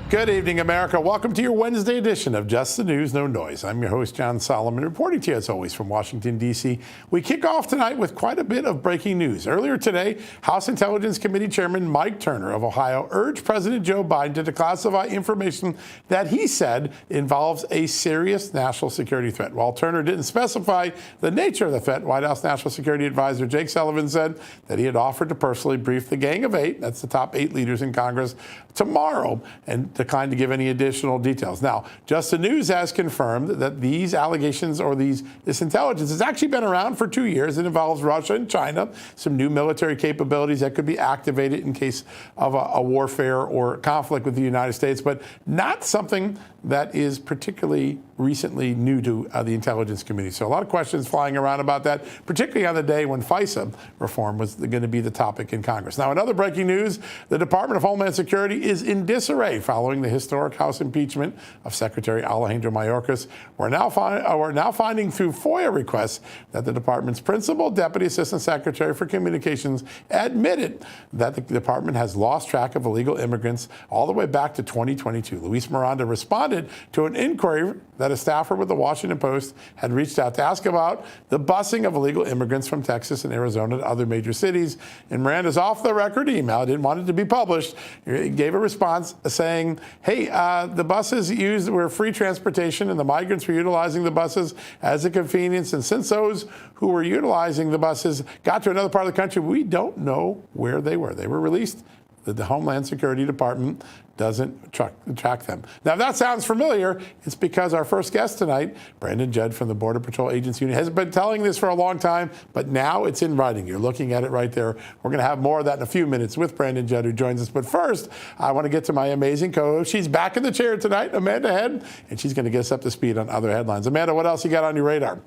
Good evening, America. Welcome to your Wednesday edition of Just the News, No Noise. I'm your host, John Solomon, reporting to you, as always, from Washington, D.C. We kick off tonight with quite a bit of breaking news. Earlier today, House Intelligence Committee Chairman Mike Turner of Ohio urged President Joe Biden to declassify information that he said involves a serious national security threat. While Turner didn't specify the nature of the threat, White House National Security Advisor Jake Sullivan said that he had offered to personally brief the Gang of Eight, that's the top 8 leaders in Congress, tomorrow, and declined to give any additional details. Now, Just the News has confirmed that these allegations or this intelligence has actually been around for 2 years. It involves Russia and China, some new military capabilities that could be activated in case of a warfare or conflict with the United States, but not something that is particularly recently new to the intelligence community. So a lot of questions flying around about that, particularly on the day when FISA reform was going to be the topic in Congress. Now, in other breaking news, the Department of Homeland Security is in disarray following the historic House impeachment of Secretary Alejandro Mayorkas. We're now finding through FOIA requests that the department's principal deputy assistant secretary for communications admitted that the department has lost track of illegal immigrants all the way back to 2022. Luis Miranda responded to an inquiry that a staffer with the Washington Post had reached out to ask about the busing of illegal immigrants from Texas and Arizona to other major cities. In Miranda's off-the-record email, didn't want it to be published, he gave a response saying, hey, the buses used were free transportation and the migrants were utilizing the buses as a convenience. And since those who were utilizing the buses got to another part of the country, we don't know where they were. They were released. The Homeland Security Department doesn't track them. Now, if that sounds familiar, it's because our first guest tonight, Brandon Judd from the Border Patrol Agents Unit, has been telling this for a long time, but now it's in writing. You're looking at it right there. We're going to have more of that in a few minutes with Brandon Judd, who joins us. But first, I want to get to my amazing co-host. She's back in the chair tonight, Amanda Head, and she's going to get us up to speed on other headlines. Amanda, what else you got on your radar?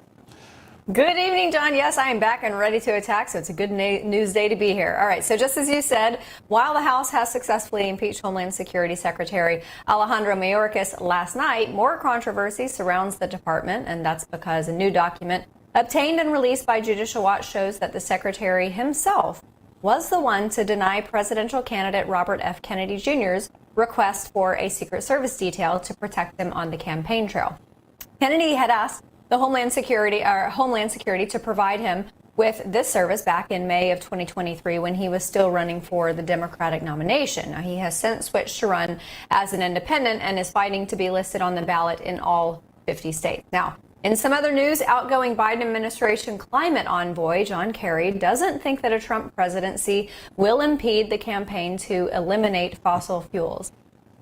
Good evening, John. Yes, I am back and ready to attack, so it's a good news day to be here. All right, so just as you said, while the House has successfully impeached Homeland Security Secretary Alejandro Mayorkas last night, more controversy surrounds the department, and that's because a new document obtained and released by Judicial Watch shows that the secretary himself was the one to deny presidential candidate Robert F. Kennedy Jr.'s request for a Secret Service detail to protect him on the campaign trail. Kennedy had asked the Homeland Security to provide him with this service back in May of 2023 when he was still running for the Democratic nomination. Now, he has since switched to run as an independent and is fighting to be listed on the ballot in all 50 states. Now, in some other news, outgoing Biden administration climate envoy John Kerry doesn't think that a Trump presidency will impede the campaign to eliminate fossil fuels.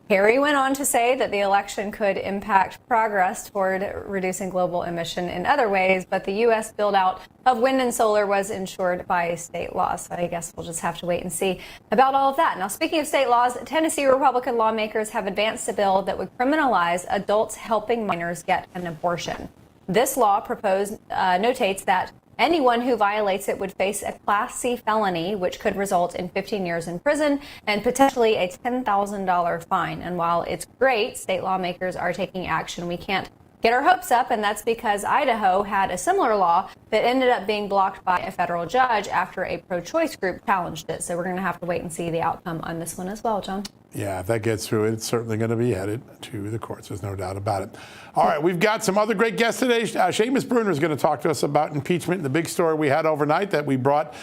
Kerry went on to say that the election could impact progress toward reducing global emission in other ways, but the U.S. build-out of wind and solar was ensured by state laws. So I guess we'll just have to wait and see about all of that. Now, speaking of state laws, Tennessee Republican lawmakers have advanced a bill that would criminalize adults helping minors get an abortion. This law notates that anyone who violates it would face a Class C felony, which could result in 15 years in prison and potentially a $10,000 fine. And while it's great, state lawmakers are taking action, we can't get our hopes up, and that's because Idaho had a similar law that ended up being blocked by a federal judge after a pro-choice group challenged it. So we're going to have to wait and see the outcome on this one as well, John. Yeah, if that gets through, it's certainly going to be headed to the courts. There's no doubt about it. All right, we've got some other great guests today. Seamus Bruner is going to talk to us about impeachment, the big story we had overnight that we brought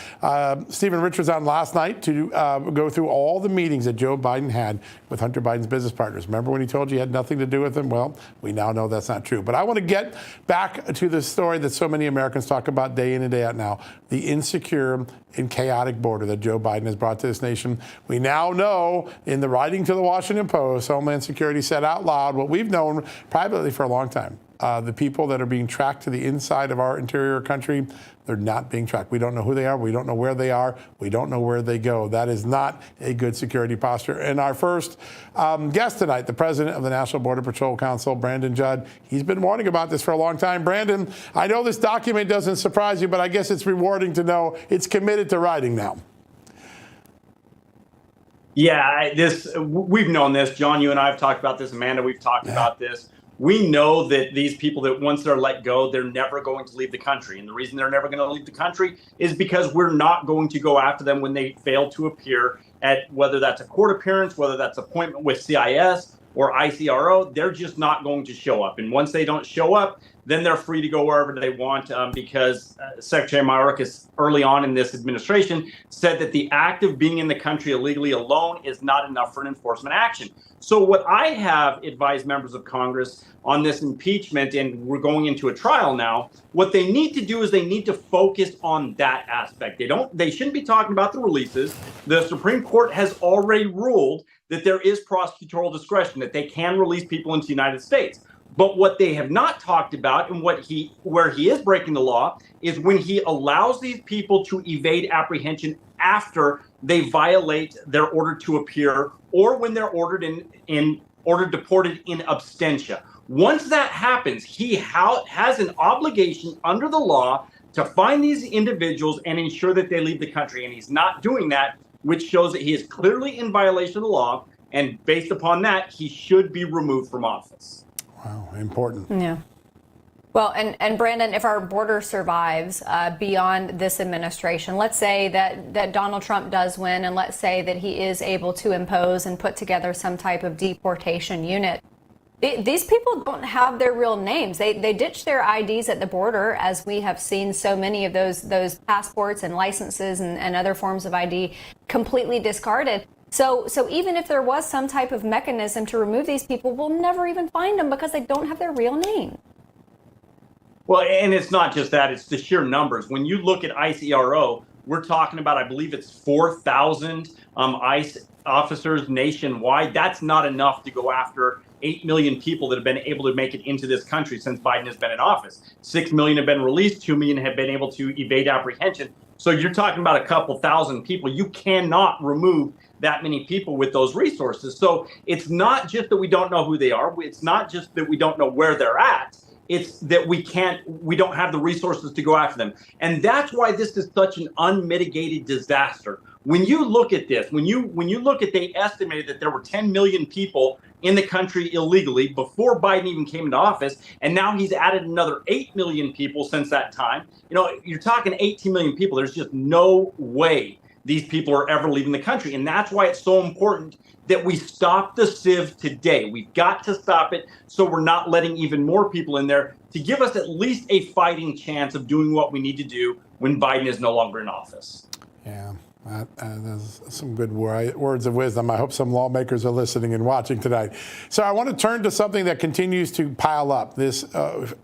Stephen Richards on last night to go through all the meetings that Joe Biden had with Hunter Biden's business partners. Remember when he told you he had nothing to do with them? Well, we now know that's not true. But I want to get back to the story that so many Americans talk about day in and day out now, the insecure and chaotic border that Joe Biden has brought to this nation. We now know, in the writing to the Washington Post, Homeland Security said out loud what we've known privately for a long time. The people that are being tracked to the inside of our interior country, they're not being tracked. We don't know who they are. We don't know where they are. We don't know where they go. That is not a good security posture. And our first guest tonight, the president of the National Border Patrol Council, Brandon Judd, he's been warning about this for a long time. Brandon, I know this document doesn't surprise you, but I guess it's rewarding to know it's committed to writing now. Yeah, we've known this. John, you and I have talked about this. Amanda, we've talked about this. We know that these people, that once they're let go, they're never going to leave the country. And the reason they're never going to leave the country is because we're not going to go after them when they fail to appear at, whether that's a court appearance, whether that's appointment with CIS, or ICRO, they're just not going to show up. And once they don't show up, then they're free to go wherever they want, because Secretary Mayorkas early on in this administration said that the act of being in the country illegally alone is not enough for an enforcement action. So what I have advised members of Congress on this impeachment, and we're going into a trial now, what they need to do is they need to focus on that aspect. They shouldn't be talking about the releases. The Supreme Court has already ruled that there is prosecutorial discretion, that they can release people into the United States. But what they have not talked about, and where he is breaking the law, is when he allows these people to evade apprehension after they violate their order to appear, or when they're ordered deported in absentia. Once that happens, he has an obligation under the law to find these individuals and ensure that they leave the country. And he's not doing that, which shows that he is clearly in violation of the law. And based upon that, he should be removed from office. Wow, important. Yeah. Well, and Brandon, if our border survives beyond this administration, let's say that Donald Trump does win, and let's say that he is able to impose and put together some type of deportation unit. These people don't have their real names. They ditch their IDs at the border, as we have seen so many of those passports and licenses and other forms of ID completely discarded. So even if there was some type of mechanism to remove these people, we'll never even find them because they don't have their real name. Well, and it's not just that, it's the sheer numbers. When you look at ICRO, we're talking about, I believe it's 4,000 ICE officers nationwide. That's not enough to go after 8 million people that have been able to make it into this country since Biden has been in office. 6 million have been released, 2 million have been able to evade apprehension. So you're talking about a couple thousand people. You cannot remove that many people with those resources. So it's not just that we don't know who they are. It's not just that we don't know where they're at. It's that we don't have the resources to go after them. And that's why this is such an unmitigated disaster. When you look at this, when you look at, they estimated that there were 10 million people in the country illegally before Biden even came into office, and now he's added another 8 million people since that time. You know, you're talking 18 million people. There's just no way these people are ever leaving the country. And that's why it's so important that we stop the sieve today. We've got to stop it so we're not letting even more people in there, to give us at least a fighting chance of doing what we need to do when Biden is no longer in office. Yeah. There's some good words of wisdom. I hope some lawmakers are listening and watching tonight. So I want to turn to something that continues to pile up, this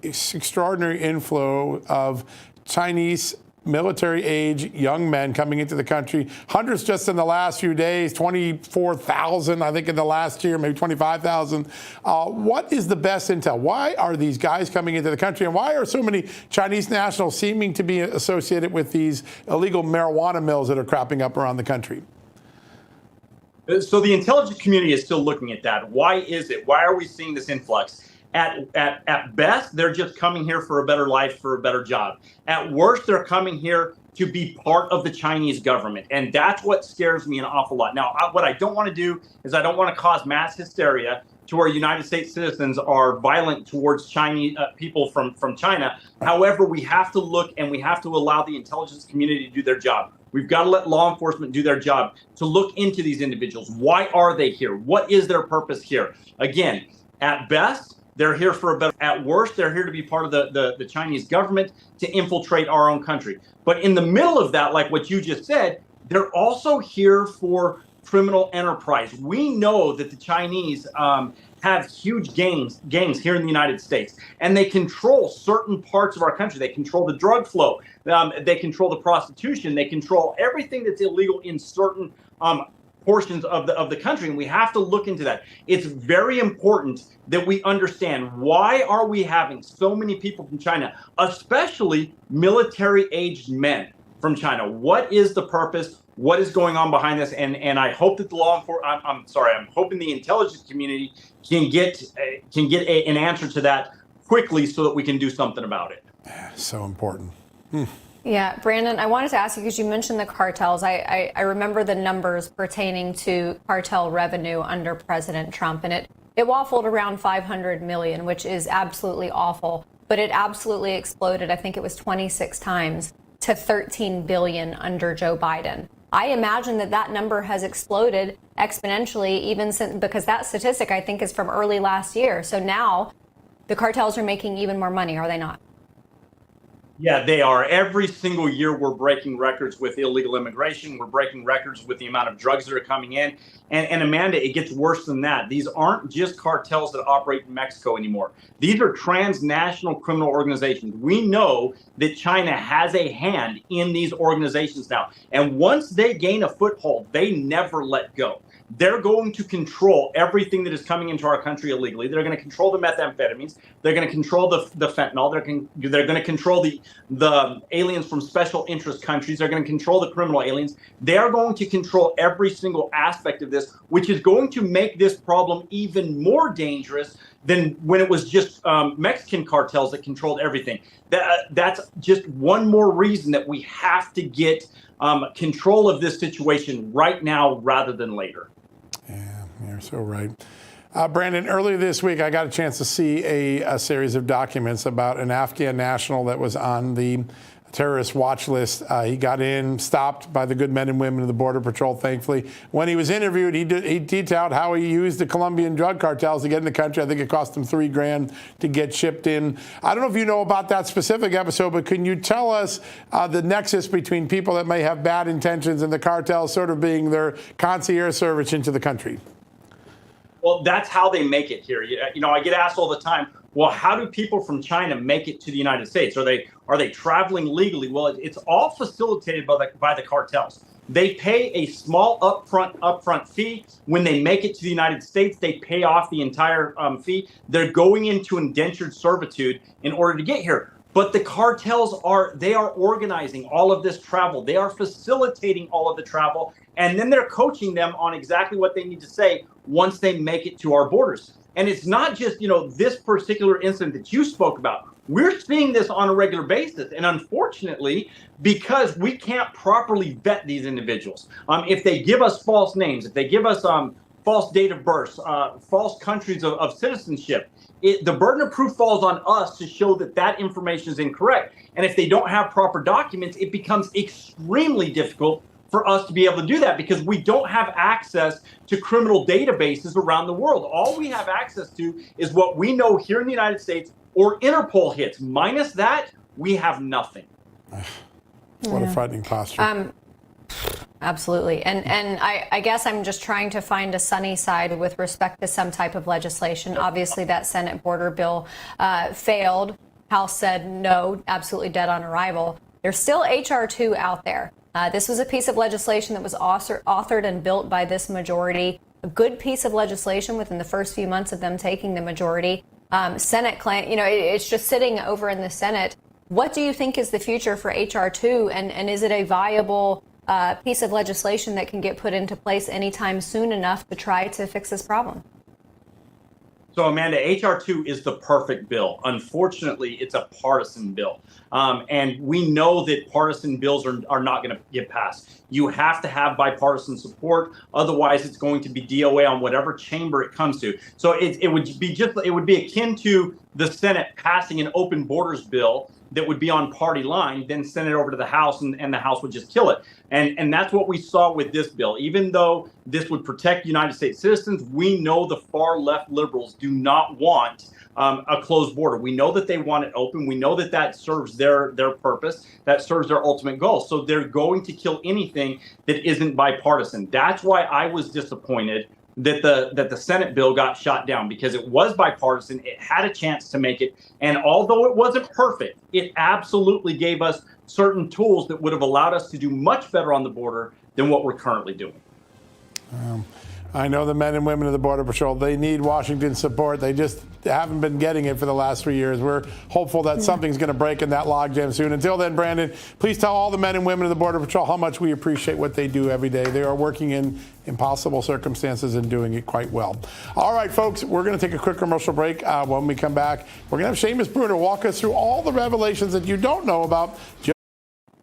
extraordinary inflow of Chinese military-age young men coming into the country. Hundreds just in the last few days, 24,000, I think, in the last year, maybe 25,000. What is the best intel? Why are these guys coming into the country, and why are so many Chinese nationals seeming to be associated with these illegal marijuana mills that are cropping up around the country? So the intelligence community is still looking at that. Why is it? Why are we seeing this influx? At best, they're just coming here for a better life, for a better job. At worst, they're coming here to be part of the Chinese government. And that's what scares me an awful lot. Now, what I don't want to do is I don't want to cause mass hysteria to where United States citizens are violent towards Chinese people from China. However, we have to look, and we have to allow the intelligence community to do their job. We've got to let law enforcement do their job to look into these individuals. Why are they here? What is their purpose here? Again, at best, they're here for a better. At worst, they're here to be part of the Chinese government to infiltrate our own country. But in the middle of that, like what you just said, they're also here for criminal enterprise. We know that the Chinese have huge gangs here in the United States, and they control certain parts of our country. They control the drug flow. They control the prostitution. They control everything that's illegal in certain portions of the country, and we have to look into that. It's very important that we understand, why are we having so many people from China, especially military-aged men from China? What is the purpose? What is going on behind this? And I hope that the I'm hoping the intelligence community can get an answer to that quickly so that we can do something about it. So important. Yeah, Brandon, I wanted to ask you, because you mentioned the cartels. I remember the numbers pertaining to cartel revenue under President Trump, and it waffled around 500 million, which is absolutely awful. But it absolutely exploded. I think it was 26 times to 13 billion under Joe Biden. I imagine that number has exploded exponentially, even since, because that statistic, I think, is from early last year. So now the cartels are making even more money, are they not? Yeah, they are. Every single year, we're breaking records with illegal immigration. We're breaking records with the amount of drugs that are coming in. And Amanda, it gets worse than that. These aren't just cartels that operate in Mexico anymore. These are transnational criminal organizations. We know that China has a hand in these organizations now. And once they gain a foothold, they never let go. They're going to control everything that is coming into our country illegally. They're going to control the methamphetamines. They're going to control the fentanyl. They're going to control the aliens from special interest countries. They're going to control the criminal aliens. They are going to control every single aspect of this, which is going to make this problem even more dangerous than when it was just Mexican cartels that controlled everything. That's just one more reason that we have to get control of this situation right now rather than later. Yeah, you're so right. Brandon, earlier this week, I got a chance to see a series of documents about an Afghan national that was on the terrorist watch list. He got stopped by the good men and women of the Border Patrol, thankfully. When he was interviewed, he detailed how he used the Colombian drug cartels to get in the country. I think it cost him $3,000 to get shipped in. I don't know if you know about that specific episode, but can you tell us the nexus between people that may have bad intentions and the cartels sort of being their concierge service into the country? Well, that's how they make it here. You know, I get asked all the time, well, how do people from China make it to the United States? Are they traveling legally? Well, it's all facilitated by the cartels. They pay a small upfront fee. When they make it to the United States, they pay off the entire fee. They're going into indentured servitude in order to get here. But the cartels are organizing all of this travel. They are facilitating all of the travel, and then they're coaching them on exactly what they need to say once they make it to our borders. And it's not just, this particular incident that you spoke about. We're seeing this on a regular basis. And unfortunately, because we can't properly vet these individuals, if they give us false names, if they give us false date of birth, false countries of citizenship, the burden of proof falls on us to show that information is incorrect. And if they don't have proper documents, it becomes extremely difficult for us to be able to do that because we don't have access to criminal databases around the world. All we have access to is what we know here in the United States or Interpol hits. Minus that, we have nothing. What a frightening posture. Absolutely. And I guess I'm just trying to find a sunny side with respect to some type of legislation. Obviously, that Senate border bill failed. House said no, absolutely dead on arrival. There's still H.R. 2 out there. This was a piece of legislation that was authored and built by this majority. A good piece of legislation within the first few months of them taking the majority. Senate claim, it's just sitting over in the Senate. What do you think is the future for H.R. 2? And is it a viable piece of legislation that can get put into place anytime soon enough to try to fix this problem? So, Amanda, H.R. 2 is the perfect bill. Unfortunately, it's a partisan bill. And we know that partisan bills are not going to get passed. You have to have bipartisan support. Otherwise, it's going to be DOA on whatever chamber it comes to. So it would be akin to the Senate passing an open borders bill that would be on party line, then send it over to the House, and the House would just kill it. And that's what we saw with this bill. Even though this would protect United States citizens, we know the far left liberals do not want a closed border. We know that they want it open. We know that serves their purpose, that serves their ultimate goal. So they're going to kill anything that isn't bipartisan. That's why I was disappointed that the Senate bill got shot down, because it was bipartisan. It had a chance to make it. And although it wasn't perfect, it absolutely gave us certain tools that would have allowed us to do much better on the border than what we're currently doing. I know the men and women of the Border Patrol, they need Washington's support. They just haven't been getting it for the last 3 years. We're hopeful that something's going to break in that logjam soon. Until then, Brandon, please tell all the men and women of the Border Patrol how much we appreciate what they do every day. They are working in impossible circumstances and doing it quite well. All right, folks, we're going to take a quick commercial break. When we come back, we're going to have Seamus Bruner walk us through all the revelations that you don't know about.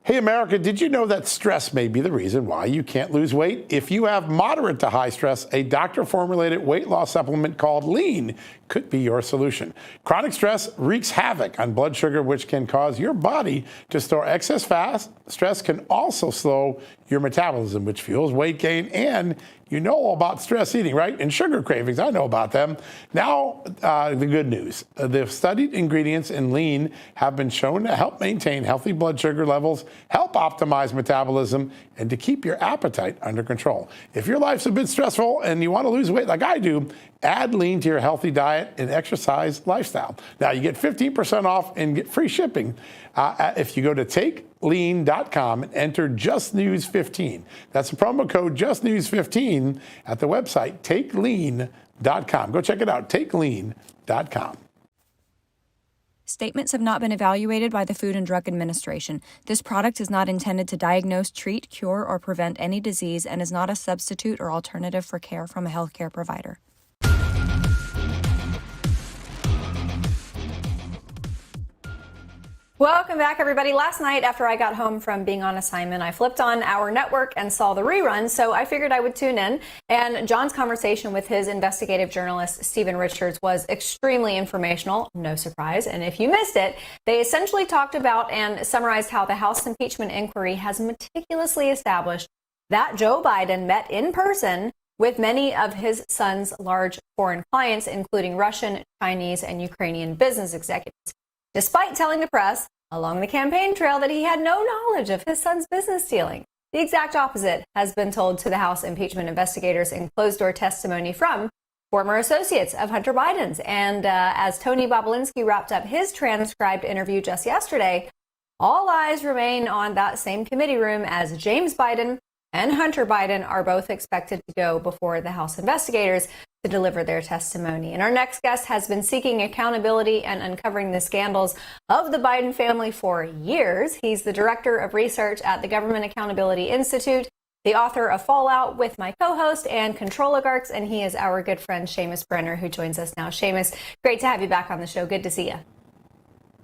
Hey, America, did you know that stress may be the reason why you can't lose weight? If you have moderate to high stress, a doctor-formulated weight loss supplement called Lean could be your solution. Chronic stress wreaks havoc on blood sugar, which can cause your body to store excess fat. Stress can also slow your metabolism, which fuels weight gain. And you know all about stress eating, right? And sugar cravings, I know about them. Now, the good news. The studied ingredients in Lean have been shown to help maintain healthy blood sugar levels, help optimize metabolism, and to keep your appetite under control. If your life's a bit stressful and you want to lose weight like I do, add Lean to your healthy diet and exercise lifestyle. Now, you get 15% off and get free shipping if you go to TakeLean.com and enter JustNews15. That's the promo code JustNews15 at the website TakeLean.com. Go check it out, TakeLean.com. Statements have not been evaluated by the Food and Drug Administration. This product is not intended to diagnose, treat, cure, or prevent any disease and is not a substitute or alternative for care from a healthcare provider. Welcome back, everybody. Last night, after I got home from being on assignment, I flipped on our network and saw the rerun, so I figured I would tune in. And John's conversation with his investigative journalist, Stephen Richards, was extremely informational, no surprise. And if you missed it, they essentially talked about and summarized how the House impeachment inquiry has meticulously established that Joe Biden met in person with many of his son's large foreign clients, including Russian, Chinese, and Ukrainian business executives, despite telling the press along the campaign trail that he had no knowledge of his son's business dealing. The exact opposite has been told to the House impeachment investigators in closed-door testimony from former associates of Hunter Biden's. And as Tony Bobulinski wrapped up his transcribed interview just yesterday, all eyes remain on that same committee room as James Biden and Hunter Biden are both expected to go before the House investigators to deliver their testimony. And our next guest has been seeking accountability and uncovering the scandals of the Biden family for years. He's the director of research at the Government Accountability Institute, the author of Fallout with my co-host and Controligarchs, and he is our good friend Seamus Brenner, who joins us now. Seamus, great to have you back on the show. Good to see you.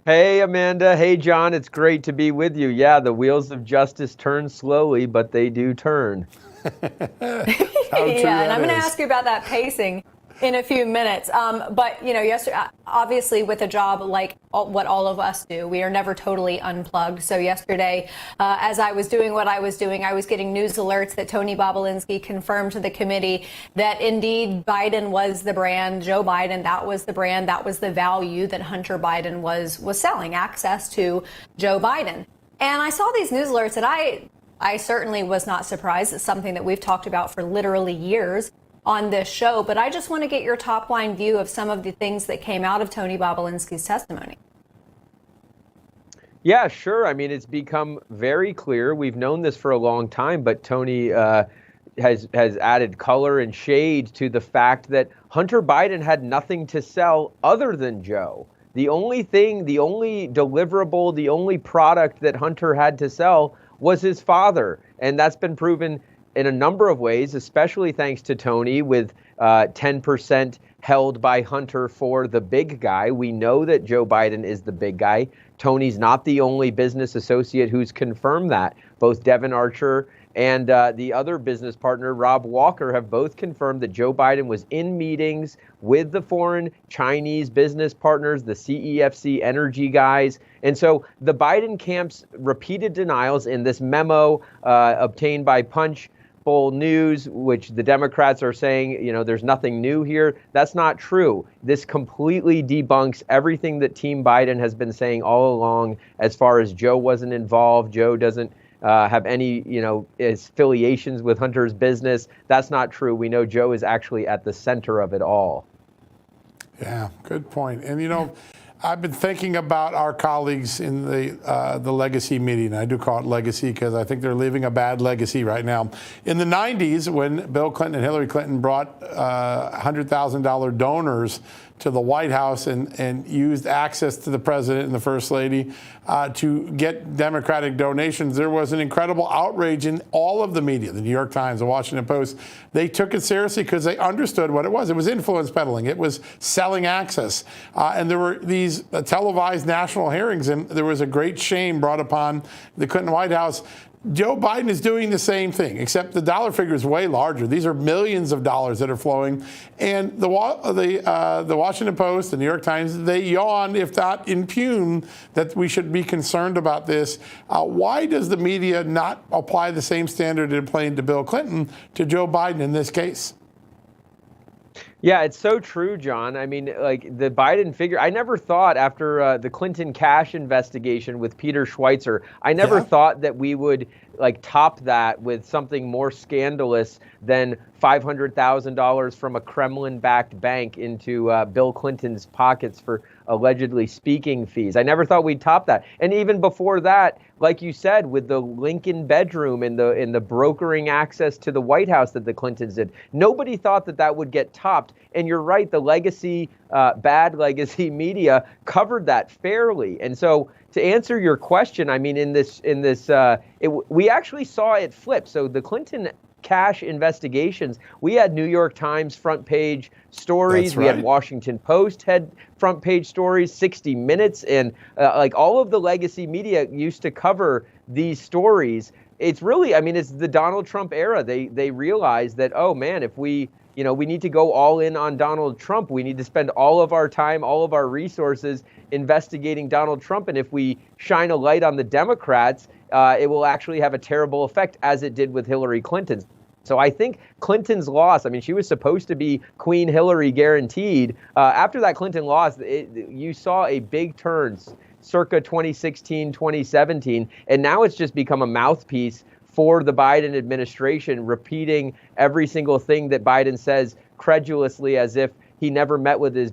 Hey, Amanda. Hey, John. It's great to be with you. Yeah, the wheels of justice turn slowly, but they do turn. Yeah, and I'm going to ask you about that pacing in a few minutes. But, you know, yesterday, obviously with a job like what all of us do, we are never totally unplugged. So yesterday, as I was doing what I was doing, I was getting news alerts that Tony Bobulinski confirmed to the committee that indeed Biden was the brand, Joe Biden, that was the brand, that was the value that Hunter Biden was selling, access to Joe Biden. And I saw these news alerts and I certainly was not surprised. It's something that we've talked about for literally years on this show, but I just want to get your top line view of some of the things that came out of Tony Bobulinski's testimony. Yeah, sure. I mean, it's become very clear. We've known this for a long time, but Tony has added color and shade to the fact that Hunter Biden had nothing to sell other than Joe. The only thing, the only deliverable, the only product that Hunter had to sell was his father. And that's been proven in a number of ways, especially thanks to Tony, with 10% held by Hunter for the big guy. We know that Joe Biden is the big guy. Tony's not the only business associate who's confirmed that. Both Devon Archer and the other business partner, Rob Walker, have both confirmed that Joe Biden was in meetings with the foreign Chinese business partners, the CEFC energy guys. And so the Biden camp's repeated denials in this memo obtained by Punchbowl News, which the Democrats are saying, you know, there's nothing new here. That's not true. This completely debunks everything that Team Biden has been saying all along as far as Joe wasn't involved. Joe doesn't have any, you know, affiliations with Hunter's business. That's not true. We know Joe is actually at the center of it all. Yeah, good point. And, you know, I've been thinking about our colleagues in the legacy meeting. I do call it legacy because I think they're leaving a bad legacy right now. In the 90s, when Bill Clinton and Hillary Clinton brought $100,000 donors to the White House and used access to the president and the first lady to get Democratic donations. There was an incredible outrage in all of the media, the New York Times, the Washington Post. They took it seriously because they understood what it was. It was influence peddling. It was selling access. And there were these televised national hearings, and there was a great shame brought upon the Clinton White House. Joe Biden is doing the same thing, except the dollar figure is way larger. These are millions of dollars that are flowing. And the Washington Post, the New York Times, they yawn, if not impugn, that we should be concerned about this. Why does the media not apply the same standard it applied to Bill Clinton to Joe Biden in this case? Yeah, it's so true, John. I mean, like the Biden figure, I never thought after the Clinton cash investigation with Peter Schweitzer, I never thought that we would like top that with something more scandalous than $500,000 from a Kremlin-backed bank into Bill Clinton's pockets for allegedly speaking fees. I never thought we'd top that. And even before that, like you said, with the Lincoln bedroom and the brokering access to the White House that the Clintons did, nobody thought that that would get topped. And you're right, the legacy, bad legacy media covered that fairly. And so to answer your question, I mean, we actually saw it flip. So the Clinton cash investigations, we had New York Times front page stories. That's we right. had Washington Post had front page stories, 60 Minutes, and like all of the legacy media used to cover these stories. It's really, I mean, it's the Donald Trump era. They realized that, oh man, if we need to go all in on Donald Trump. We need to spend all of our time, all of our resources investigating Donald Trump. And if we shine a light on the Democrats, it will actually have a terrible effect, as it did with Hillary Clinton. So I think Clinton's loss, I mean, she was supposed to be Queen Hillary guaranteed. After that Clinton loss, you saw a big turn circa 2016, 2017. And now it's just become a mouthpiece for the Biden administration, repeating every single thing that Biden says credulously, as if he never met with his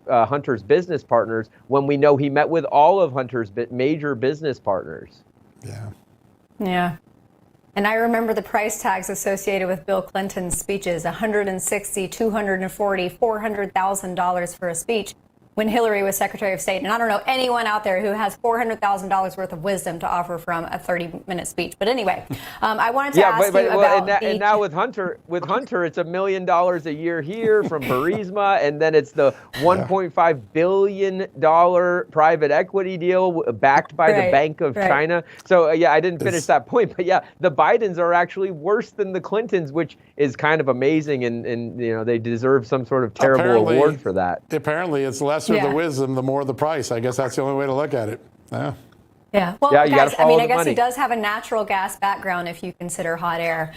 Hunter's business partners, when we know he met with all of Hunter's major business partners. Yeah. And I remember the price tags associated with Bill Clinton's speeches, $160,000, $240,000, $400,000 for a speech when Hillary was Secretary of State. And I don't know anyone out there who has $400,000 worth of wisdom to offer from a 30-minute speech. But anyway, I wanted to ask you about and now with Hunter, it's $1 million a year here from Burisma, and then it's the $1.5 billion private equity deal backed by the Bank of China. So I didn't finish that point, but the Bidens are actually worse than the Clintons, which is kind of amazing, and they deserve some sort of terrible award for that. Apparently, it's lesser the wisdom, the more the price. I guess that's the only way to look at it. Yeah. Well, guys, I mean, I guess he does have a natural gas background if you consider hot air.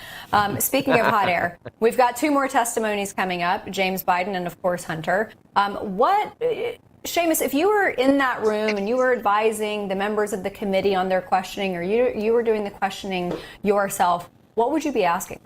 Speaking of hot air, we've got two more testimonies coming up, James Biden and, of course, Hunter. Seamus, if you were in that room and you were advising the members of the committee on their questioning, or you were doing the questioning yourself, what would you be asking?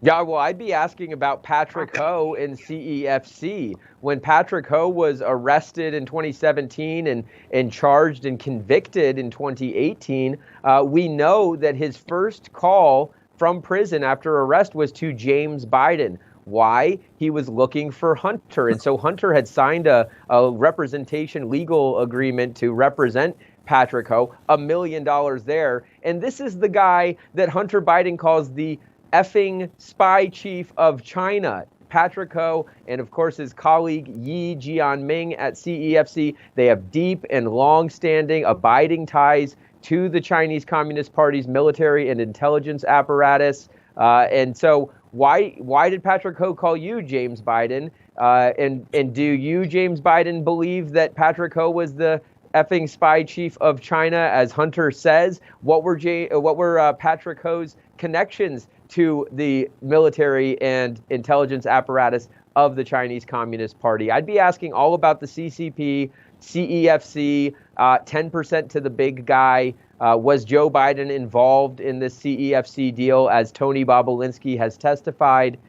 Yeah, well, I'd be asking about Patrick Ho and CEFC. When Patrick Ho was arrested in 2017 and charged and convicted in 2018, we know that his first call from prison after arrest was to James Biden. Why? He was looking for Hunter. And so Hunter had signed a representation legal agreement to represent Patrick Ho, $1 million there. And this is the guy that Hunter Biden calls the effing spy chief of China. Patrick Ho and, of course, his colleague Yi Jianming at CEFC, they have deep and long-standing, abiding ties to the Chinese Communist Party's military and intelligence apparatus. And so why did Patrick Ho call you, James Biden? And do you, James Biden, believe that Patrick Ho was the effing spy chief of China, as Hunter says? What were Patrick Ho's connections to the military and intelligence apparatus of the Chinese Communist Party? I'd be asking all about the CCP, CEFC, 10% to the big guy. Was Joe Biden involved in this CEFC deal, as Tony Bobulinski has testified?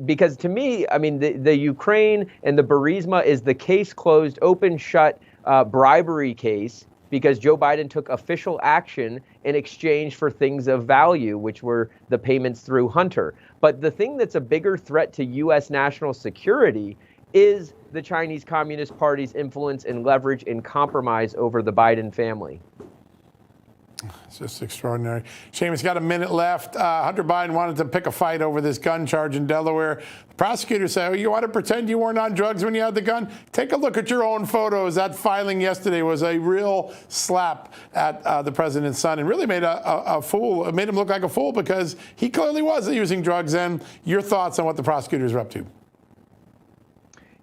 Because to me, I mean, the Ukraine and the Burisma is the case closed, open, shut bribery case. because Joe Biden took official action in exchange for things of value, which were the payments through Hunter. But the thing that's a bigger threat to U.S. national security is the Chinese Communist Party's influence and leverage and compromise over the Biden family. It's just extraordinary. Seamus, got a minute left. Hunter Biden wanted to pick a fight over this gun charge in Delaware. The prosecutors say, oh, you want to pretend you weren't on drugs when you had the gun? Take a look at your own photos. That filing yesterday was a real slap at the president's son and really made a fool. It made him look like a fool because he clearly was using drugs. And your thoughts on what the prosecutors are up to?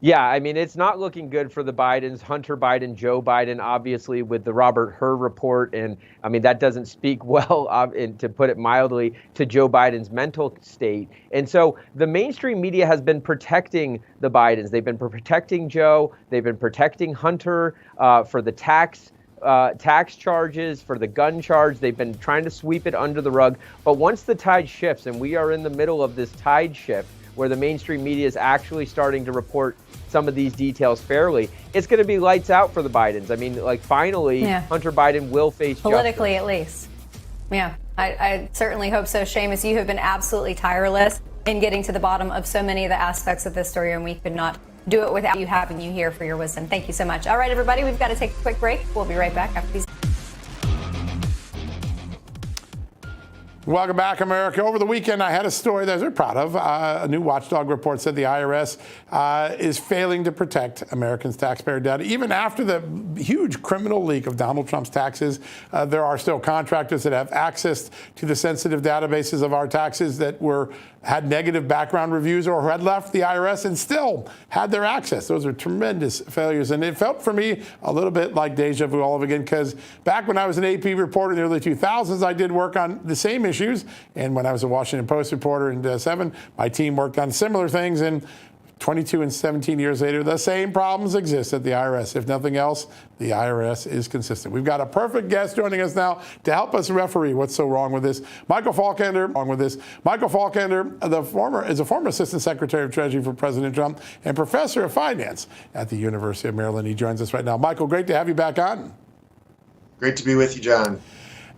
Yeah, I mean, it's not looking good for the Bidens, Hunter Biden, Joe Biden, obviously, with the Robert Hur report. And I mean, that doesn't speak well, and to put it mildly, to Joe Biden's mental state. And so the mainstream media has been protecting the Bidens. They've been protecting Joe. They've been protecting Hunter for the tax charges, for the gun charge. They've been trying to sweep it under the rug. But once the tide shifts, and we are in the middle of this tide shift, where the mainstream media is actually starting to report some of these details fairly, it's going to be lights out for the Bidens. I mean, like, finally, Hunter Biden will face politically, justice. at least. Yeah, I certainly hope so. Seamus, you have been absolutely tireless in getting to the bottom of so many of the aspects of this story, and we could not do it without you having you here for your wisdom. Thank you so much. All right, everybody, we've got to take a quick break. We'll be right back after these. Welcome back, America. Over the weekend, I had a story that we're proud of. A new watchdog report said the IRS is failing to protect Americans' taxpayer data. Even after the huge criminal leak of Donald Trump's taxes, there are still contractors that have access to the sensitive databases of our taxes that had negative background reviews or who had left the IRS and still had their access. Those are tremendous failures. And it felt for me a little bit like deja vu all over again, because back when I was an AP reporter in the early 2000s, I did work on the same issues. And when I was a Washington Post reporter in 2007, my team worked on similar things. And 22 and 17 years later, the same problems exist at the IRS. If nothing else, the IRS is consistent. We've got a perfect guest joining us now to help us referee what's so wrong with this. Michael Faulkender, is a former Assistant Secretary of Treasury for President Trump and Professor of Finance at the University of Maryland. He joins us right now. Michael, great to have you back on. Great to be with you, John.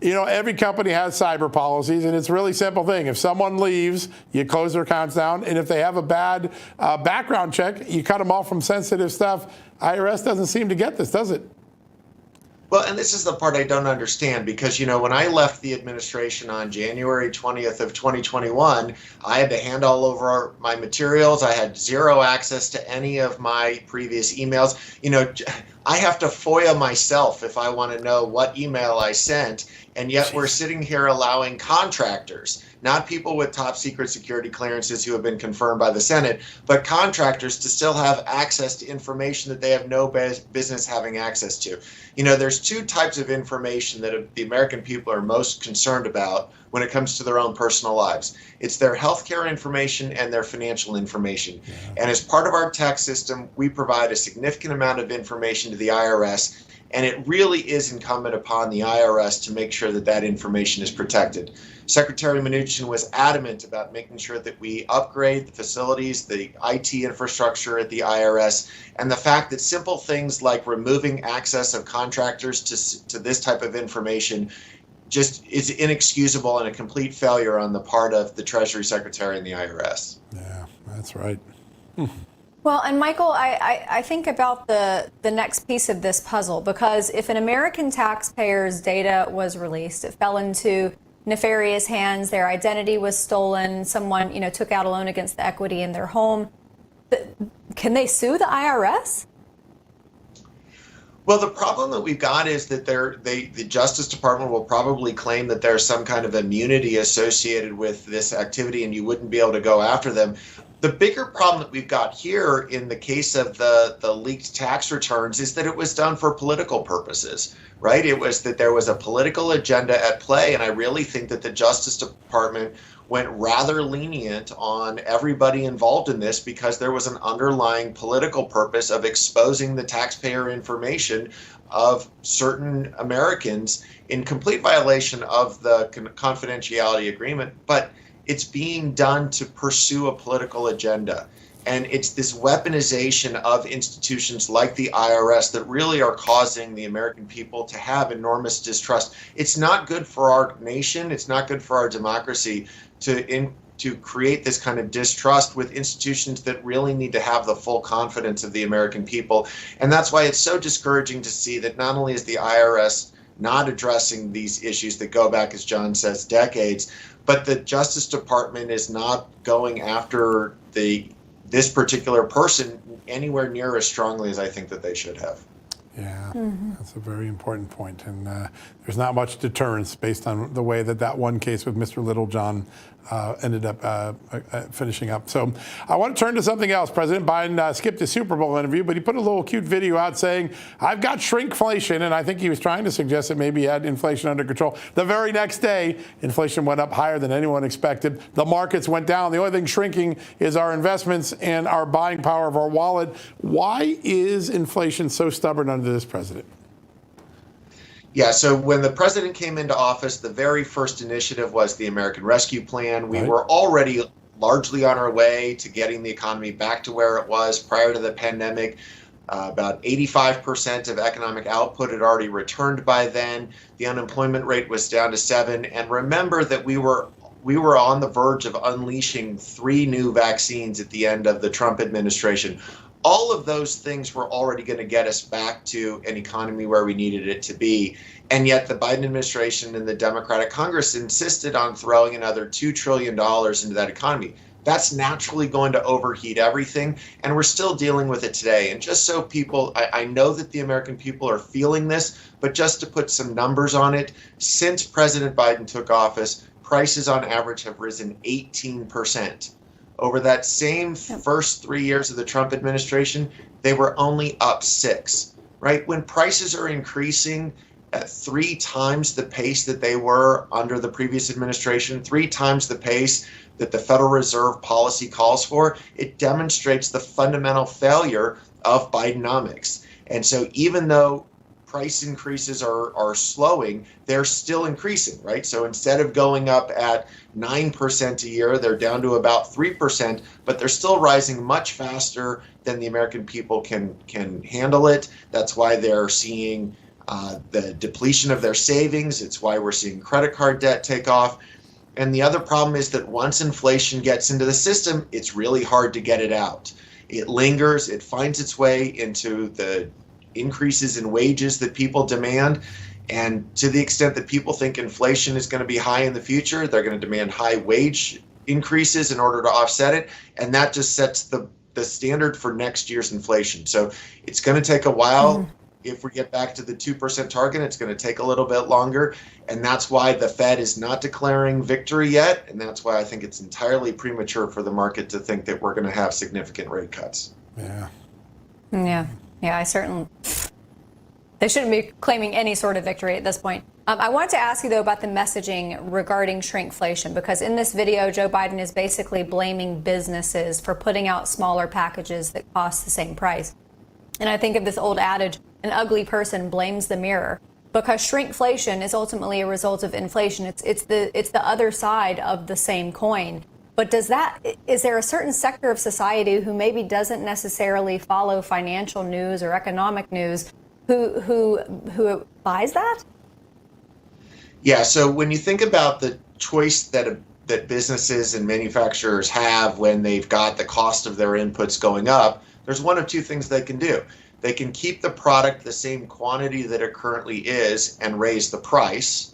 You know, every company has cyber policies, and it's a really simple thing. If someone leaves, you close their accounts down, and if they have a bad background check, you cut them off from sensitive stuff. IRS doesn't seem to get this, does it? Well, and this is the part I don't understand, because, you know, when I left the administration on January 20th of 2021, I had to hand all over my materials. I had zero access to any of my previous emails. You know, I have to FOIA myself if I want to know what email I sent. And yet we're sitting here allowing contractors, not people with top secret security clearances who have been confirmed by the Senate, but contractors to still have access to information that they have no business having access to. You know, there's two types of information that the American people are most concerned about when it comes to their own personal lives. It's their healthcare information and their financial information. Yeah. And as part of our tax system, we provide a significant amount of information to the IRS. And it really is incumbent upon the IRS to make sure that that information is protected. Secretary Mnuchin was adamant about making sure that we upgrade the facilities, the IT infrastructure at the IRS, and the fact that simple things like removing access of contractors to this type of information just is inexcusable and a complete failure on the part of the Treasury Secretary and the IRS. Yeah, that's right. Well, and Michael, I think about the next piece of this puzzle, because if an American taxpayer's data was released, it fell into nefarious hands, their identity was stolen, someone, you know, took out a loan against the equity in their home, can they sue the IRS? Well, the problem that we've got is that the Justice Department will probably claim that there's some kind of immunity associated with this activity and you wouldn't be able to go after them. The bigger problem that we've got here in the case of the leaked tax returns is that it was done for political purposes, right? It was that there was a political agenda at play, and I really think that the Justice Department went rather lenient on everybody involved in this because there was an underlying political purpose of exposing the taxpayer information of certain Americans in complete violation of the confidentiality agreement. But it's being done to pursue a political agenda. And it's this weaponization of institutions like the IRS that really are causing the American people to have enormous distrust. It's not good for our nation. It's not good for our democracy to create this kind of distrust with institutions that really need to have the full confidence of the American people. And that's why it's so discouraging to see that not only is the IRS not addressing these issues that go back, as John says, decades, but the Justice Department is not going after this particular person anywhere near as strongly as I think that they should have. Yeah, that's a very important point. And there's not much deterrence based on the way that one case with Mr. Littlejohn ended up finishing up. So I want to turn to something else. President Biden skipped his Super Bowl interview, but he put a little cute video out saying, I've got shrinkflation. And I think he was trying to suggest that maybe he had inflation under control. The very next day, inflation went up higher than anyone expected. The markets went down. The only thing shrinking is our investments and our buying power of our wallet. Why is inflation so stubborn under this president? Yeah, so when the president came into office, the very first initiative was the American Rescue Plan. We were already largely on our way to getting the economy back to where it was prior to the pandemic. About 85% of economic output had already returned by then. The unemployment rate was down to 7%. And remember that we were on the verge of unleashing 3 new vaccines at the end of the Trump administration. All of those things were already going to get us back to an economy where we needed it to be. And yet the Biden administration and the Democratic Congress insisted on throwing another $2 trillion into that economy. That's naturally going to overheat everything. And we're still dealing with it today. And just so people, I know that the American people are feeling this, but just to put some numbers on it, since President Biden took office, prices on average have risen 18%. Over that same first 3 years of the Trump administration, they were only up 6%, right? When prices are increasing at 3 times the pace that they were under the previous administration, 3 times the pace that the Federal Reserve policy calls for, it demonstrates the fundamental failure of Bidenomics. And so even though price increases are slowing, they're still increasing, right? So instead of going up at 9% a year, they're down to about 3%, but they're still rising much faster than the American people can handle it. That's why they're seeing the depletion of their savings. It's why we're seeing credit card debt take off. And the other problem is that once inflation gets into the system, it's really hard to get it out. It lingers, it finds its way into the increases in wages that people demand. And to the extent that people think inflation is going to be high in the future, they're going to demand high wage increases in order to offset it. And that just sets the standard for next year's inflation. So it's going to take a while. If we get back to the 2% target, it's going to take a little bit longer. And that's why the Fed is not declaring victory yet. And that's why I think it's entirely premature for the market to think that we're going to have significant rate cuts. Yeah, I certainly. They shouldn't be claiming any sort of victory at this point. I wanted to ask you, though, about the messaging regarding shrinkflation, because in this video, Joe Biden is basically blaming businesses for putting out smaller packages that cost the same price. And I think of this old adage, an ugly person blames the mirror, because shrinkflation is ultimately a result of inflation. It's the other side of the same coin. But is there a certain sector of society who maybe doesn't necessarily follow financial news or economic news who buys that? Yeah, so when you think about the choice that businesses and manufacturers have when they've got the cost of their inputs going up, there's one of two things they can do. They can keep the product the same quantity that it currently is and raise the price,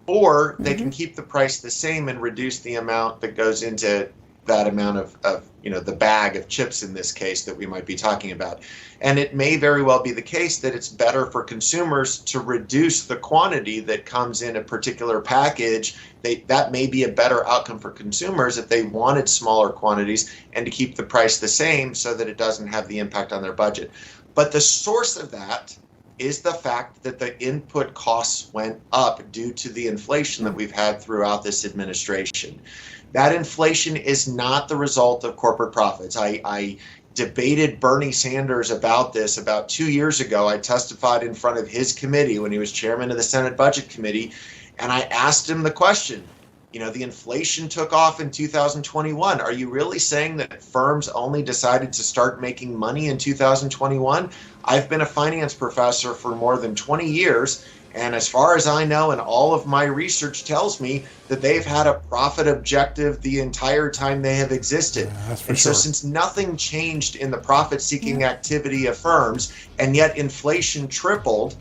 or they can keep the price the same and reduce the amount that goes into that amount of the bag of chips in this case that we might be talking about. And it may very well be the case that it's better for consumers to reduce the quantity that comes in a particular package. That may be a better outcome for consumers if they wanted smaller quantities and to keep the price the same so that it doesn't have the impact on their budget. But the source of that is the fact that the input costs went up due to the inflation that we've had throughout this administration. That inflation is not the result of corporate profits. I debated Bernie Sanders about this about 2 years ago. I testified in front of his committee when he was chairman of the Senate Budget Committee, and I asked him the question, The inflation took off in 2021. Are you really saying that firms only decided to start making money in 2021? I've been a finance professor for more than 20 years. And as far as I know, and all of my research tells me that they've had a profit objective the entire time they have existed. That's for and sure. So since nothing changed in the profit-seeking activity of firms, and yet inflation tripled,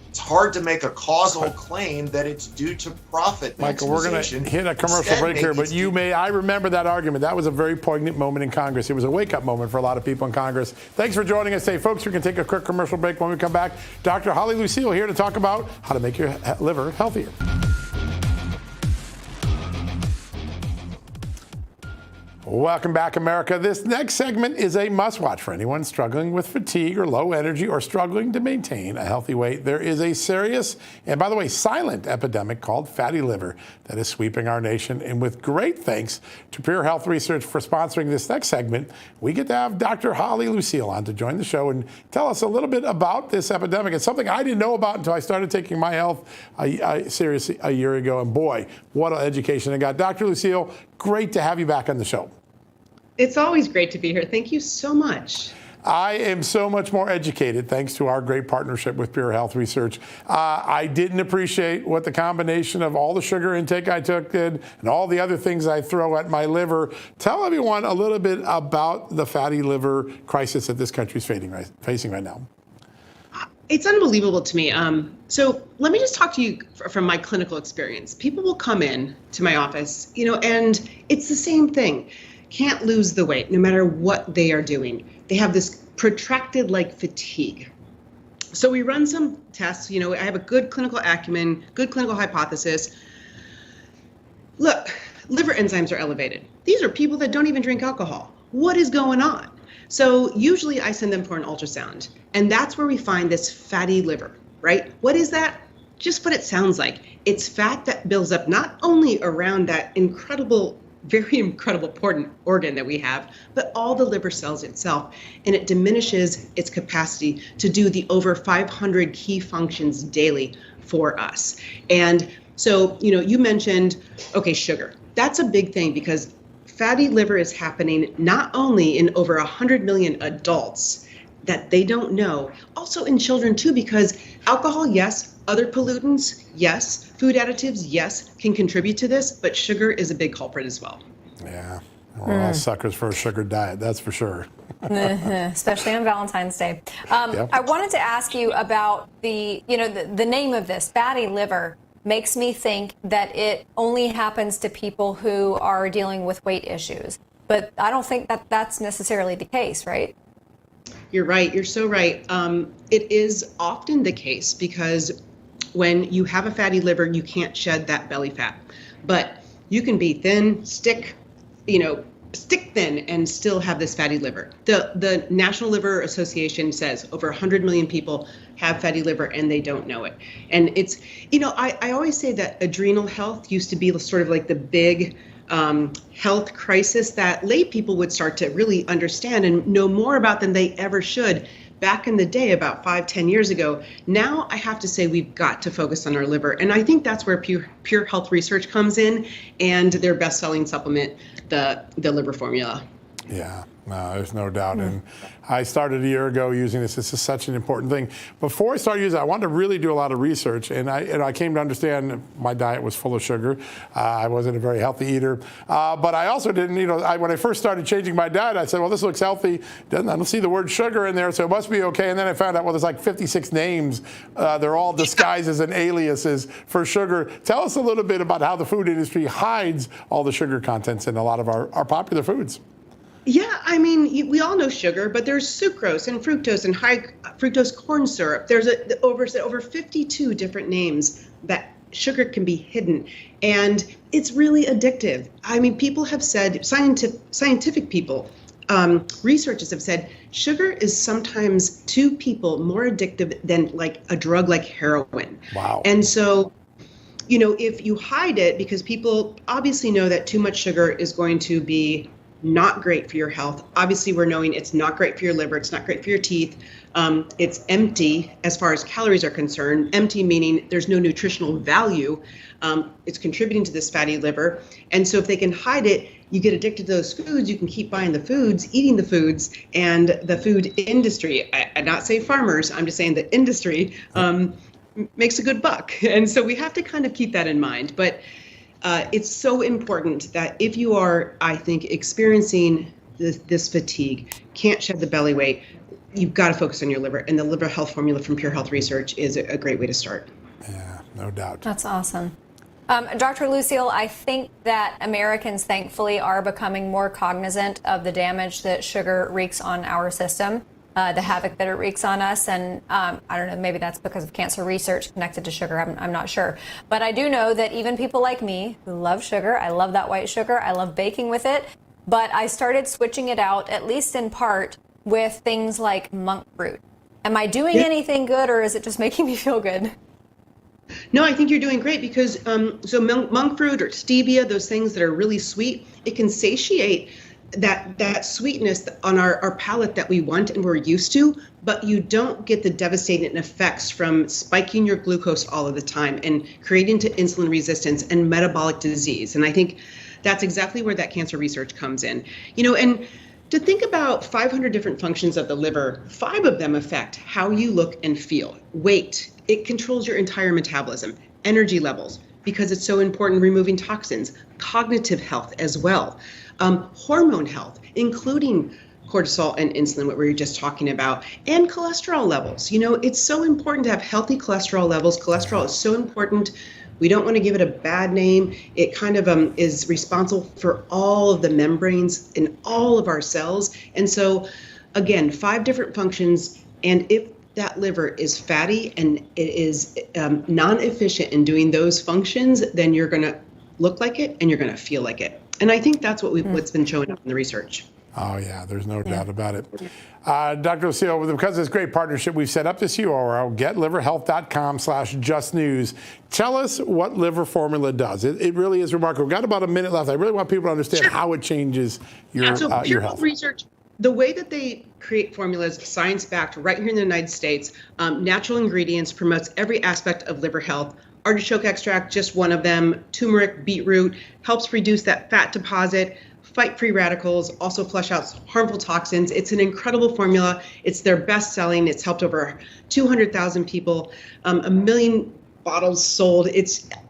it's hard to make a causal claim that it's due to profit Michael, we're going to maximization. hit a commercial Instead, break here, maybe but I remember that argument. That was a very poignant moment in Congress. It was a wake-up moment for a lot of people in Congress. Thanks for joining us today, folks. We're going to take a quick commercial break. When we come back, Dr. Holly Lucille here to talk about how to make your liver healthier. Welcome back, America. This next segment is a must-watch for anyone struggling with fatigue or low energy or struggling to maintain a healthy weight. There is a serious and, by the way, silent epidemic called fatty liver that is sweeping our nation. And with great thanks to Pure Health Research for sponsoring this next segment, we get to have Dr. Holly Lucille on to join the show and tell us a little bit about this epidemic. It's something I didn't know about until I started taking my health seriously a year ago. And boy, what an education I got. Dr. Lucille, great to have you back on the show. It's always great to be here. Thank you so much. I am so much more educated thanks to our great partnership with Pure Health Research. I didn't appreciate what the combination of all the sugar intake I took did and all the other things I throw at my liver. Tell everyone a little bit about the fatty liver crisis that this country is facing right now. It's unbelievable to me. So let me just talk to you from my clinical experience. People will come in to my office, and it's the same thing. Can't lose the weight no matter what they are doing. They have this protracted fatigue. So we run some tests. I have a good clinical acumen, good clinical hypothesis. Look, liver enzymes are elevated. These are people that don't even drink alcohol. What is going on? So usually I send them for an ultrasound, and that's where we find this fatty liver, right? What is that? Just what it sounds like. It's fat that builds up not only around that very incredible important organ that we have, but all the liver cells itself, and it diminishes its capacity to do the over 500 key functions daily for us. And so, you mentioned, sugar. That's a big thing because fatty liver is happening not only in over 100 million adults that they don't know, also in children too, because alcohol, yes, other pollutants, yes, food additives, yes, can contribute to this, but sugar is a big culprit as well. Yeah, we're all suckers for a sugar diet, that's for sure. Especially on Valentine's Day. Yep. I wanted to ask you about the name of this, fatty liver, makes me think that it only happens to people who are dealing with weight issues. But I don't think that that's necessarily the case, right? You're right. You're so right. It is often the case because when you have a fatty liver, you can't shed that belly fat. But you can be thin, stick thin and still have this fatty liver. The National Liver Association says over 100 million people have fatty liver and they don't know it. And it's, I always say that adrenal health used to be sort of like the big health crisis that lay people would start to really understand and know more about than they ever should back in the day, about 5-10 years ago. Now I have to say we've got to focus on our liver. And I think that's where Pure Health Research comes in and their best-selling supplement, the liver formula. Yeah, no, there's no doubt. And I started a year ago using this. This is such an important thing. Before I started using it, I wanted to really do a lot of research, and I came to understand my diet was full of sugar. I wasn't a very healthy eater. But I also didn't, when I first started changing my diet, I said, well, this looks healthy. I don't see the word sugar in there, so it must be okay. And then I found out, well, there's like 56 names. They're all disguises and aliases for sugar. Tell us a little bit about how the food industry hides all the sugar contents in a lot of our popular foods. Yeah, I mean, we all know sugar, but there's sucrose and fructose and high fructose corn syrup. There's over 52 different names that sugar can be hidden, and it's really addictive. I mean, people have said, scientific people, researchers have said, sugar is sometimes to people more addictive than like a drug like heroin. Wow. And so, if you hide it, because people obviously know that too much sugar is going to be not great for your health. Obviously, we're knowing it's not great for your liver. It's not great for your teeth. It's empty as far as calories are concerned. Empty meaning there's no nutritional value. It's contributing to this fatty liver. And so if they can hide it, you get addicted to those foods. You can keep buying the foods, eating the foods, and the food industry, I not say farmers, I'm just saying the industry, makes a good buck. And so we have to kind of keep that in mind. But it's so important that if you are, I think, experiencing this fatigue, can't shed the belly weight, you've got to focus on your liver. And the liver health formula from Pure Health Research is a great way to start. Yeah, no doubt. That's awesome. Dr. Lucille, I think that Americans, thankfully, are becoming more cognizant of the damage that sugar wreaks on our system, the havoc that it wreaks on us. And I don't know, maybe that's because of cancer research connected to sugar. I'm not sure. But I do know that even people like me who love sugar, I love that white sugar, I love baking with it, but I started switching it out, at least in part, with things like monk fruit. Am I doing anything good, or is it just making me feel good? No, I think you're doing great because so monk fruit or stevia, those things that are really sweet, it can satiate that sweetness on our palate that we want and we're used to, but you don't get the devastating effects from spiking your glucose all of the time and creating to insulin resistance and metabolic disease. And I think that's exactly where that cancer research comes in. And to think about 500 different functions of the liver, 5 of them affect how you look and feel. Weight, it controls your entire metabolism, energy levels, because it's so important removing toxins, cognitive health as well, hormone health, including cortisol and insulin, what we were just talking about, and cholesterol levels. It's so important to have healthy cholesterol levels. Cholesterol is so important. We don't want to give it a bad name. It kind of is responsible for all of the membranes in all of our cells. And so, again, 5 different functions. And if that liver is fatty and it is non-efficient in doing those functions, then you're going to look like it and you're going to feel like it. And I think that's what's been showing up in the research. Oh, yeah, there's no doubt about it. Dr. Lucille, because of this great partnership, we've set up this URL, getliverhealth.com/justnews. Tell us what liver formula does. It really is remarkable. We've got about a minute left. I really want people to understand how it changes your health. Research, the way that they create formulas, science-backed, right here in the United States, natural ingredients, promotes every aspect of liver health. Artichoke extract, just one of them. Turmeric, beetroot, helps reduce that fat deposit, fight free radicals, also flush out harmful toxins. It's an incredible formula. It's their best selling. It's helped over 200,000 people, 1 million bottles sold.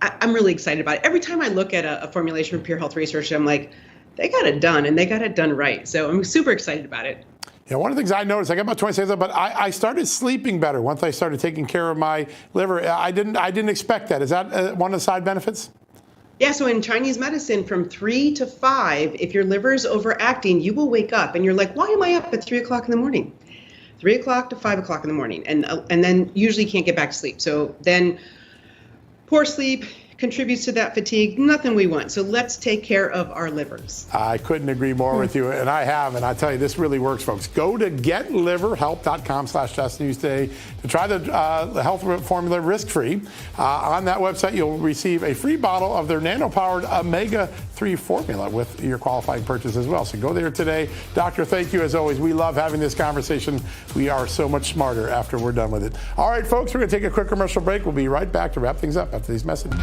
I'm really excited about it. Every time I look at a formulation from Pure Health Research, I'm like, they got it done and they got it done right. So I'm super excited about it. Yeah, one of the things I noticed, I got about 20 seconds, but I started sleeping better once I started taking care of my liver. I didn't expect that. Is that one of the side benefits? Yeah, so in Chinese medicine, from 3 to 5, if your liver is overacting, you will wake up and you're like, why am I up at 3 o'clock in the morning? 3 o'clock to 5 o'clock in the morning, and then usually can't get back to sleep. So then poor sleep contributes to that fatigue, nothing we want. So let's take care of our livers. I couldn't agree more with you, and I have, and I tell you, this really works, folks. Go to getliverhealth.com/justnews today to try the health formula risk-free. On that website, you'll receive a free bottle of their nano-powered omega-3 formula with your qualifying purchase as well. So go there today. Doctor, thank you as always. We love having this conversation. We are so much smarter after we're done with it. All right, folks, we're going to take a quick commercial break. We'll be right back to wrap things up after these messages.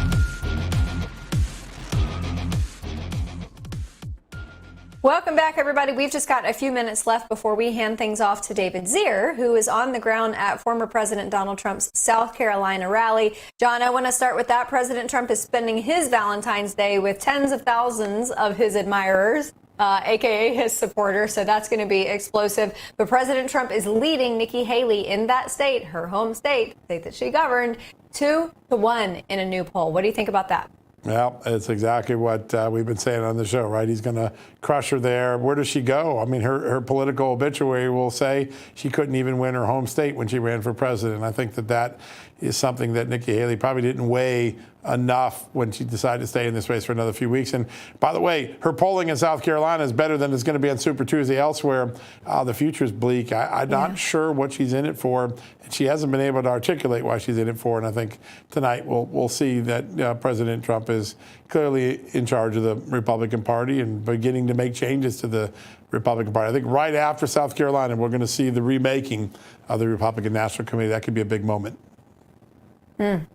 Welcome back, everybody. We've just got a few minutes left before we hand things off to David Zier, who is on the ground at former President Donald Trump's South Carolina rally. John, I want to start with that. President Trump is spending his Valentine's Day with tens of thousands of his admirers, aka his supporters, so that's going to be explosive. But President Trump is leading Nikki Haley in that state, her home state that she governed, 2-1 in a new poll. What do you think about that? Well, it's exactly what we've been saying on the show, right? He's going to crush her there. Where does she go? I mean, her political obituary will say she couldn't even win her home state when she ran for president. I think that is something that Nikki Haley probably didn't weigh enough when she decided to stay in this race for another few weeks. And by the way, her polling in South Carolina is better than it's going to be on Super Tuesday elsewhere. The future is bleak. I'm not sure what she's in it for. She hasn't been able to articulate why she's in it for. And I think tonight we'll see that President Trump is clearly in charge of the Republican Party and beginning to make changes to the Republican Party. I think right after South Carolina, we're going to see the remaking of the Republican National Committee. That could be a big moment.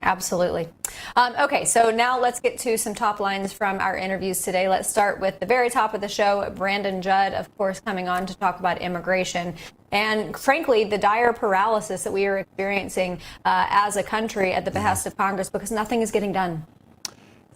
Absolutely. Okay, so now let's get to some top lines from our interviews today. Let's start with the very top of the show, Brandon Judd, of course, coming on to talk about immigration and, frankly, the dire paralysis that we are experiencing as a country at the behest of Congress because nothing is getting done.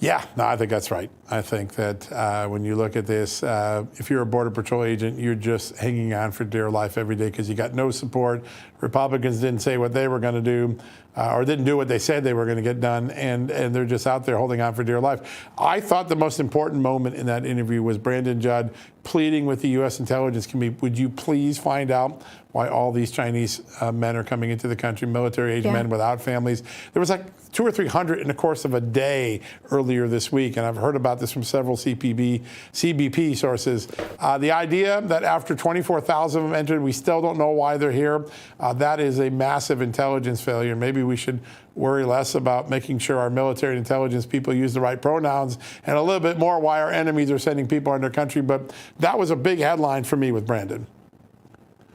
Yeah, no, I think that's right. I think that when you look at this, if you're a Border Patrol agent, you're just hanging on for dear life every day because you got no support. Republicans didn't say what they were going to do or didn't do what they said they were going to get done, and they're just out there holding on for dear life. I thought the most important moment in that interview was Brandon Judd pleading with the U.S. Intelligence Committee, would you please find out why all these Chinese men are coming into the country, military-age men without families. There was like 200 or 300 in the course of a day earlier this week, and I've heard about this from several CBP sources. The idea that after 24,000 of them entered, we still don't know why they're here, that is a massive intelligence failure. Maybe we should worry less about making sure our military and intelligence people use the right pronouns and a little bit more why our enemies are sending people in their country. But that was a big headline for me with Brandon.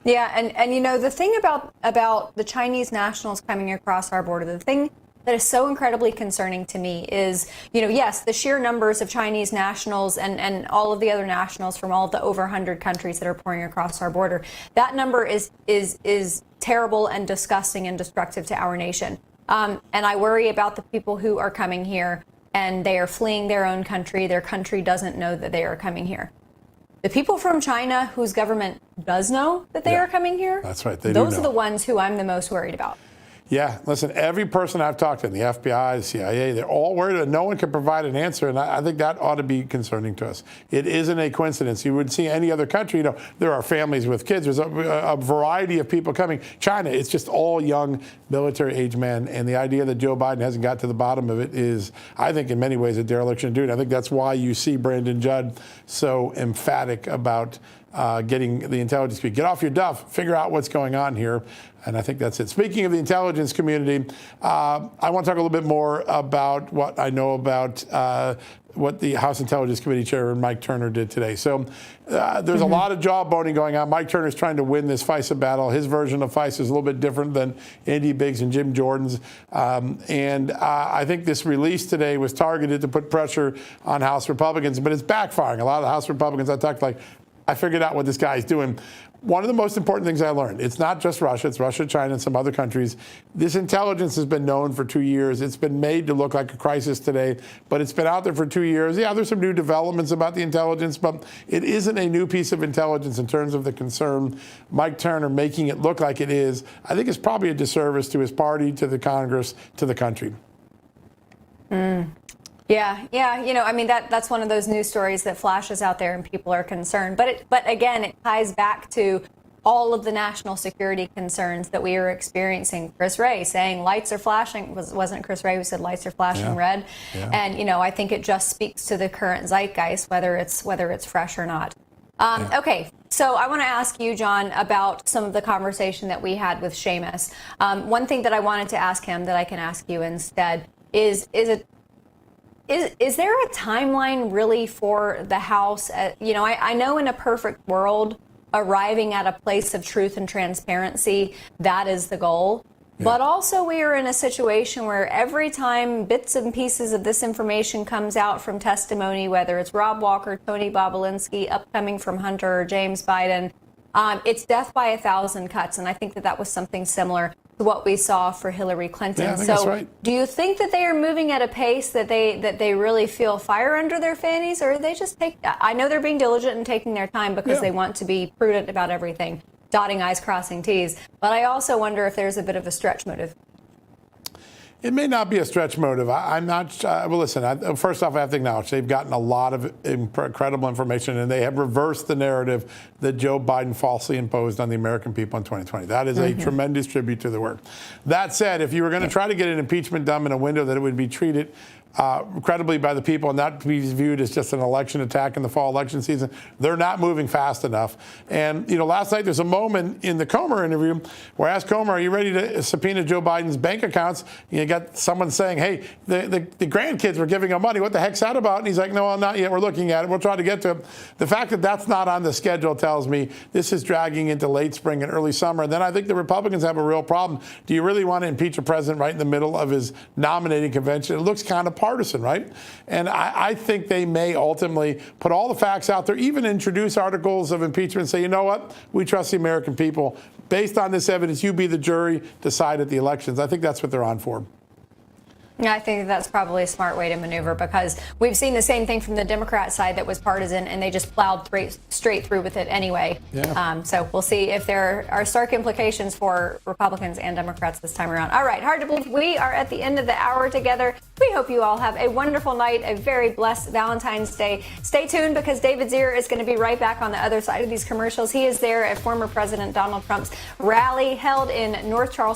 Yeah, and you know, the thing about the Chinese nationals coming across our border, the thing that is so incredibly concerning to me is, you know, yes, the sheer numbers of Chinese nationals and all of the other nationals from all of the over 100 countries that are pouring across our border. That number is terrible and disgusting and destructive to our nation. And I worry about the people who are coming here and they are fleeing their own country. Their country doesn't know that they are coming here. The people from China whose government does know that they are coming here, that's right. Those are the ones who I'm the most worried about. Yeah, listen, every person I've talked to, the FBI, the CIA, they're all worried that no one can provide an answer, and I think that ought to be concerning to us. It isn't a coincidence. You would see any other country, you know, there are families with kids. There's a variety of people coming. China, it's just all young military-age men, and the idea that Joe Biden hasn't got to the bottom of it is, I think, in many ways, a dereliction of duty. I think that's why you see Brandon Judd so emphatic about getting the intelligence community. Get off your duff, figure out what's going on here. And I think that's it. Speaking of the intelligence community, I want to talk a little bit more about what I know about what the House Intelligence Committee Chairman Mike Turner did today. So there's a lot of jawboning going on. Mike Turner's trying to win this FISA battle. His version of FISA is a little bit different than Andy Biggs and Jim Jordan's. And I think this release today was targeted to put pressure on House Republicans, but it's backfiring. A lot of the House Republicans I talked to, like, I figured out what this guy is doing. One of the most important things I learned, it's not just Russia, it's Russia, China, and some other countries. This intelligence has been known for 2 years. It's been made to look like a crisis today, but it's been out there for 2 years. Yeah, there's some new developments about the intelligence, but it isn't a new piece of intelligence in terms of the concern. Mike Turner making it look like it is, I think is probably a disservice to his party, to the Congress, to the country. Yeah. You know, I mean, that's one of those news stories that flashes out there and people are concerned. But again, it ties back to all of the national security concerns that we are experiencing. Chris Wray saying lights are flashing. Wasn't Chris Wray who said lights are flashing red? Yeah. And, you know, I think it just speaks to the current zeitgeist, whether it's fresh or not. Okay, so I want to ask you, John, about some of the conversation that we had with Seamus. One thing that I wanted to ask him that I can ask you instead is there a timeline really for the House? You know, I know in a perfect world, arriving at a place of truth and transparency, that is the goal. Yeah. But also we are in a situation where every time bits and pieces of this information comes out from testimony, whether it's Rob Walker, Tony Bobulinski, upcoming from Hunter or James Biden, it's death by 1,000 cuts. And I think that was something similar to what we saw for Hillary Clinton. Yeah, I think that's right. Do you think that they are moving at a pace that they really feel fire under their fannies, or they just I know they're being diligent and taking their time because they want to be prudent about everything, dotting I's, crossing T's. But I also wonder if there's a bit of a stretch motive. It may not be a stretch motive. I'm not. Well, listen, first off, I have to acknowledge they've gotten a lot of incredible information, and they have reversed the narrative that Joe Biden falsely imposed on the American people in 2020. That is a tremendous tribute to the work. That said, if you were going to try to get an impeachment done in a window that it would be treated credibly by the people and not be viewed as just an election attack in the fall election season. They're not moving fast enough. And, last night there's a moment in the Comer interview where I asked Comer, are you ready to subpoena Joe Biden's bank accounts? You got someone saying, hey, the grandkids were giving him money. What the heck's that about? And he's like, no, not yet. We're looking at it. We'll try to get to it. The fact that that's not on the schedule tells me this is dragging into late spring and early summer. And then I think the Republicans have a real problem. Do you really want to impeach a president right in the middle of his nominating convention? It looks kind of partisan, right? And I think they may ultimately put all the facts out there, even introduce articles of impeachment and say, you know what? We trust the American people. Based on this evidence, you be the jury, decide at the elections. I think that's what they're on for. Yeah, I think that's probably a smart way to maneuver because we've seen the same thing from the Democrat side that was partisan and they just plowed straight through with it anyway. Yeah. So we'll see if there are stark implications for Republicans and Democrats this time around. All right, hard to believe we are at the end of the hour together. We hope you all have a wonderful night, a very blessed Valentine's Day. Stay tuned because David Zier is going to be right back on the other side of these commercials. He is there at former President Donald Trump's rally held in North Charleston.